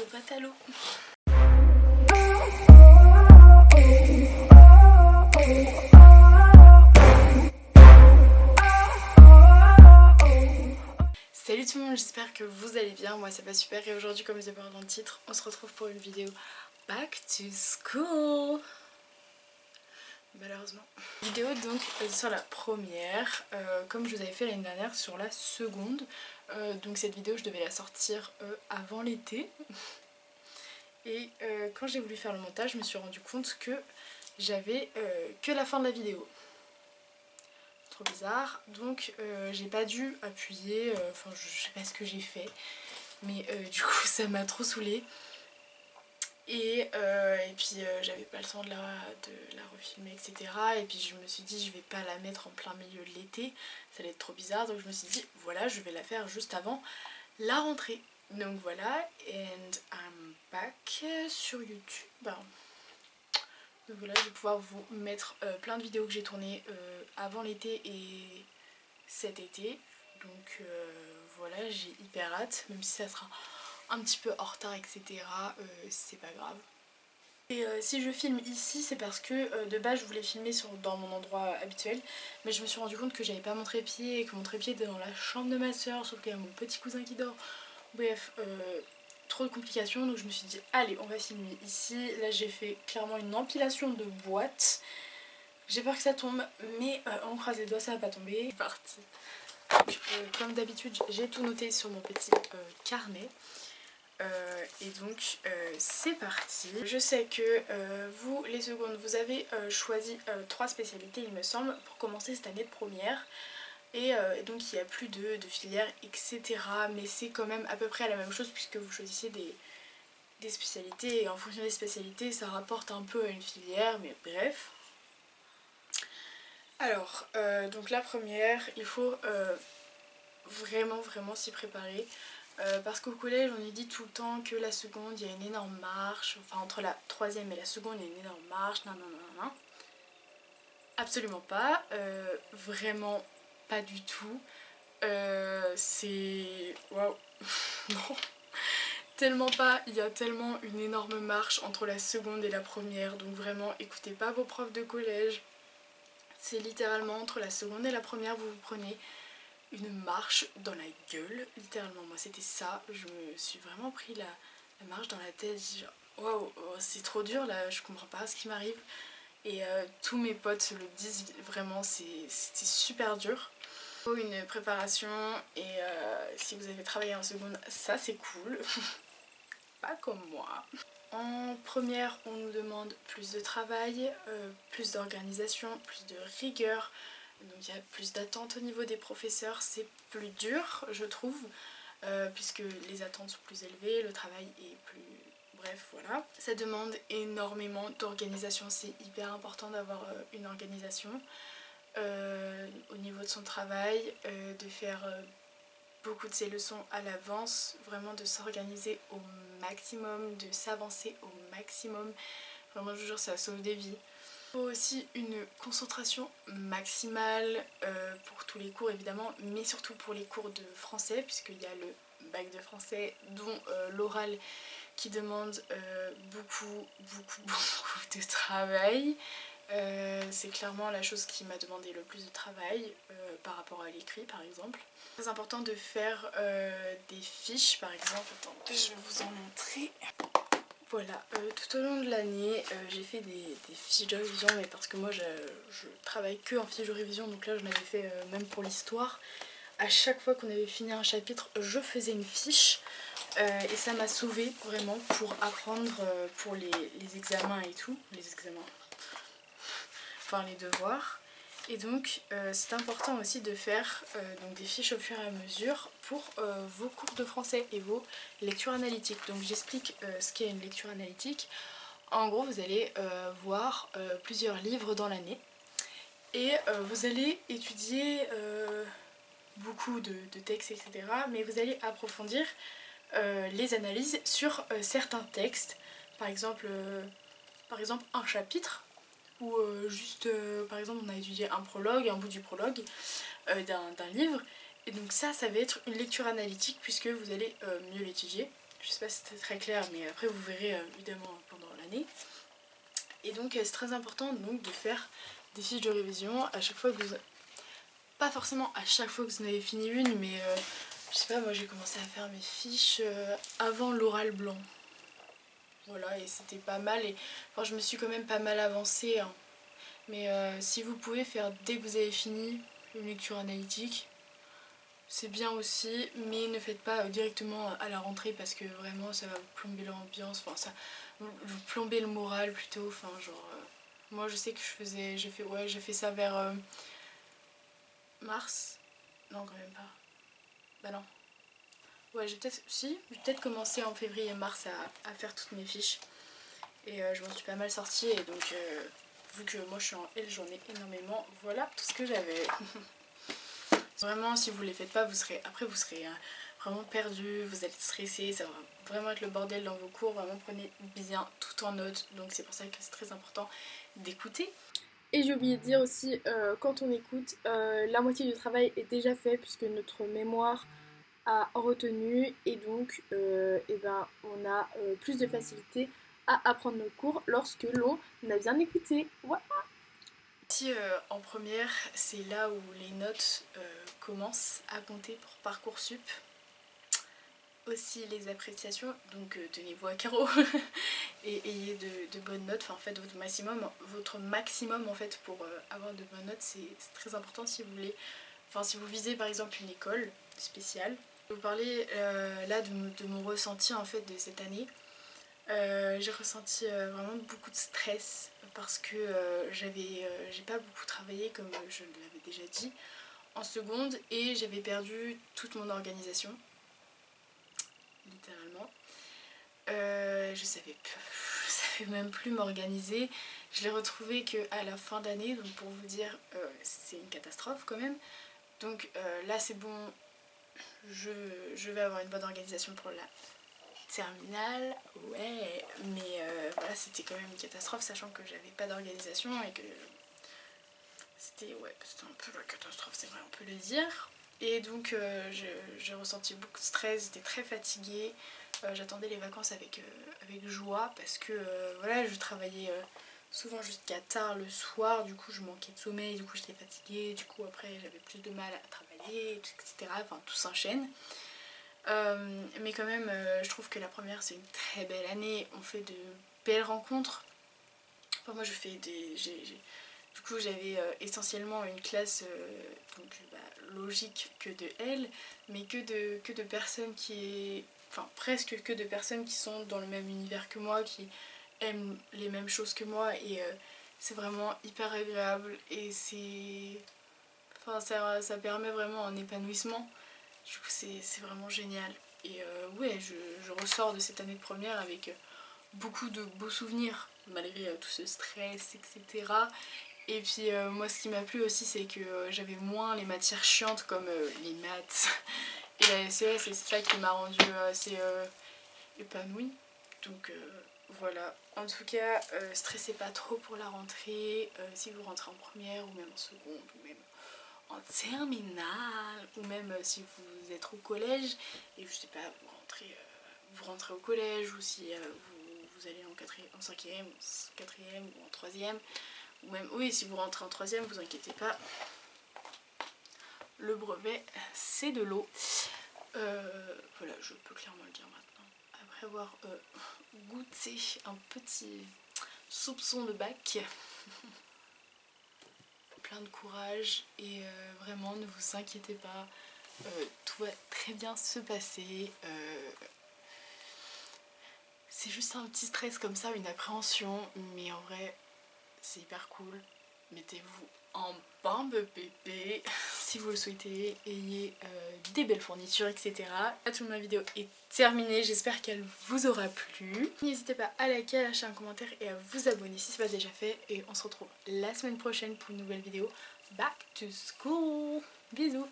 le pâte à l'eau. Salut tout le monde, j'espère que vous allez bien, moi ça va super et aujourd'hui comme vous avez vu dans le titre, on se retrouve pour une vidéo Back to School. Malheureusement. Vidéo donc sur la première, comme je vous avais fait l'année dernière sur la seconde. Donc cette vidéo je devais la sortir avant l'été. Et quand j'ai voulu faire le montage je me suis rendu compte que j'avais que la fin de la vidéo. Trop bizarre, donc j'ai pas dû appuyer, enfin je sais pas ce que j'ai fait, mais du coup ça m'a trop saoulée. Et puis j'avais pas le temps de la refilmer, etc. Et puis je me suis dit je vais pas la mettre en plein milieu de l'été, ça allait être trop bizarre, donc je me suis dit voilà, je vais la faire juste avant la rentrée. Donc voilà, and I'm back sur YouTube. Donc voilà, je vais pouvoir vous mettre plein de vidéos que j'ai tournées avant l'été et cet été. Donc voilà, j'ai hyper hâte, même si ça sera un petit peu en retard, etc. C'est pas grave. Et si je filme ici, c'est parce que de base je voulais filmer dans mon endroit habituel, mais je me suis rendu compte que j'avais pas mon trépied et que mon trépied était dans la chambre de ma soeur, sauf qu'il y a mon petit cousin qui dort. Bref, trop de complications, donc je me suis dit allez, on va filmer ici. Là j'ai fait clairement une empilation de boîtes. J'ai peur que ça tombe, mais on croise les doigts, ça va pas tomber. C'est parti. Donc, comme d'habitude, j'ai tout noté sur mon petit carnet. Et donc c'est parti. Je sais que vous les secondes vous avez choisi 3 spécialités il me semble pour commencer cette année de première et donc il n'y a plus de filières etc, mais c'est quand même à peu près la même chose puisque vous choisissez des spécialités et en fonction des spécialités ça rapporte un peu à une filière, mais bref. Alors donc la première, il faut vraiment s'y préparer. Parce qu'au collège on est dit tout le temps que la seconde il y a une énorme marche, enfin entre la troisième et la seconde il y a une énorme marche, non. Absolument pas, vraiment pas du tout, c'est... waouh, non, tellement pas, il y a tellement une énorme marche entre la seconde et la première, donc vraiment écoutez pas vos profs de collège, c'est littéralement entre la seconde et la première vous vous prenez une marche dans la gueule, littéralement. Moi c'était ça, je me suis vraiment pris la marche dans la tête, genre waouh, c'est trop dur là, je comprends pas ce qui m'arrive. Et tous mes potes le disent, vraiment c'était super dur. Il faut une préparation et si vous avez travaillé en seconde, ça c'est cool. Pas comme moi. En première, on nous demande plus de travail, plus d'organisation, plus de rigueur. Donc il y a plus d'attentes au niveau des professeurs, c'est plus dur je trouve, puisque les attentes sont plus élevées, le travail est plus... bref voilà. Ça demande énormément d'organisation, c'est hyper important d'avoir une organisation au niveau de son travail, de faire beaucoup de ses leçons à l'avance, vraiment de s'organiser au maximum, de s'avancer au maximum. Vraiment je vous jure ça sauve des vies. Il faut aussi une concentration maximale pour tous les cours évidemment, mais surtout pour les cours de français, puisqu'il y a le bac de français dont l'oral qui demande beaucoup de travail. C'est clairement la chose qui m'a demandé le plus de travail par rapport à l'écrit par exemple. C'est très important de faire des fiches par exemple, attendez je vais vous en montrer. Voilà, tout au long de l'année, j'ai fait des fiches de révision, mais parce que moi je travaille que en fiches de révision, donc là je l'avais fait même pour l'histoire. À chaque fois qu'on avait fini un chapitre, je faisais une fiche et ça m'a sauvée vraiment pour apprendre pour les examens et tout, enfin les devoirs. Et donc c'est important aussi de faire donc des fiches au fur et à mesure pour vos cours de français et vos lectures analytiques. Donc j'explique ce qu'est une lecture analytique. En gros vous allez voir plusieurs livres dans l'année et vous allez étudier beaucoup de textes etc. Mais vous allez approfondir les analyses sur certains textes. Par exemple un chapitre. Ou juste par exemple on a étudié un prologue, un bout du prologue d'un livre, et donc ça va être une lecture analytique puisque vous allez mieux l'étudier Je sais pas si c'était très clair, mais après vous verrez évidemment pendant l'année. Et donc c'est très important donc de faire des fiches de révision à chaque fois que vous... Pas forcément à chaque fois que vous en avez fini une, mais je sais pas, moi j'ai commencé à faire mes fiches avant l'oral blanc. Voilà, et c'était pas mal, et enfin, je me suis quand même pas mal avancée, hein. Mais si vous pouvez faire dès que vous avez fini une lecture analytique, c'est bien aussi, mais ne faites pas directement à la rentrée parce que vraiment ça va vous plomber l'ambiance, enfin ça vous plomber le moral plutôt, enfin genre moi je sais que j'ai fait ça vers mars, non quand même pas, bah non, ouais j'ai peut-être commencé en février-mars à faire toutes mes fiches et je m'en suis pas mal sortie et donc vu que moi je suis en L j'en ai énormément, voilà tout ce que j'avais. Vraiment, si vous les faites pas, vous serez vraiment perdu, vous allez stresser, ça va vraiment être le bordel dans vos cours. Vraiment, prenez bien tout en note. Donc c'est pour ça que c'est très important d'écouter. Et j'ai oublié de dire aussi, quand on écoute, la moitié du travail est déjà fait puisque notre mémoire a retenu et donc eh ben, on a plus de facilité à apprendre nos cours lorsque l'on a bien écouté. Voilà. Ici en première, c'est là où les notes commencent à compter pour Parcoursup. Aussi les appréciations, donc tenez-vous à carreau et ayez de bonnes notes, enfin faites votre maximum en fait pour avoir de bonnes notes, c'est très important si vous voulez, enfin si vous visez par exemple une école spéciale. Je vais vous parler là de mon ressenti en fait de cette année. J'ai ressenti vraiment beaucoup de stress parce que j'ai pas beaucoup travaillé comme je l'avais déjà dit en seconde et j'avais perdu toute mon organisation, littéralement. Je savais même plus m'organiser. Je l'ai retrouvé qu'à la fin d'année, donc pour vous dire, c'est une catastrophe quand même. Donc là c'est bon, je vais avoir une bonne organisation pour la terminale, ouais, mais voilà, c'était quand même une catastrophe, sachant que j'avais pas d'organisation et que c'était un peu la catastrophe, c'est vrai, on peut le dire. Et donc j'ai ressenti beaucoup de stress, j'étais très fatiguée, j'attendais les vacances avec joie parce que voilà, je travaillais souvent jusqu'à tard le soir, du coup je manquais de sommeil, du coup j'étais fatiguée, du coup après j'avais plus de mal à travailler, etc. Enfin tout s'enchaîne. Mais quand même je trouve que la première c'est une très belle année, on fait de belles rencontres. Enfin, moi je fais du coup j'avais essentiellement une classe donc logique que de L, mais que de personnes enfin presque que de personnes qui sont dans le même univers que moi, qui aiment les mêmes choses que moi et c'est vraiment hyper agréable et enfin ça permet vraiment un épanouissement. Du coup c'est vraiment génial. Et ouais, je ressors de cette année de première avec beaucoup de beaux souvenirs, malgré tout ce stress, etc. Et puis moi ce qui m'a plu aussi c'est que j'avais moins les matières chiantes comme les maths et la SES et c'est ça qui m'a rendue assez épanouie. Donc voilà, en tout cas stressez pas trop pour la rentrée, si vous rentrez en première ou même en seconde ou même en terminale ou même si vous êtes au collège et je sais pas vous rentrez au collège ou si vous allez en cinquième, en quatrième ou en troisième ou même oui si vous rentrez en troisième vous inquiétez pas, le brevet c'est de l'eau. Voilà, je peux clairement le dire maintenant après avoir goûté un petit soupçon de bac. Plein de courage et vraiment ne vous inquiétez pas, tout va très bien se passer. C'est juste un petit stress comme ça, une appréhension, mais en vrai c'est hyper cool. Mettez-vous en bain de pépé si vous le souhaitez, ayez des belles fournitures, etc. À tout, ma vidéo est terminée, j'espère qu'elle vous aura plu. N'hésitez pas à liker, à lâcher un commentaire et à vous abonner si ce n'est pas déjà fait. Et on se retrouve la semaine prochaine pour une nouvelle vidéo Back to School. Bisous.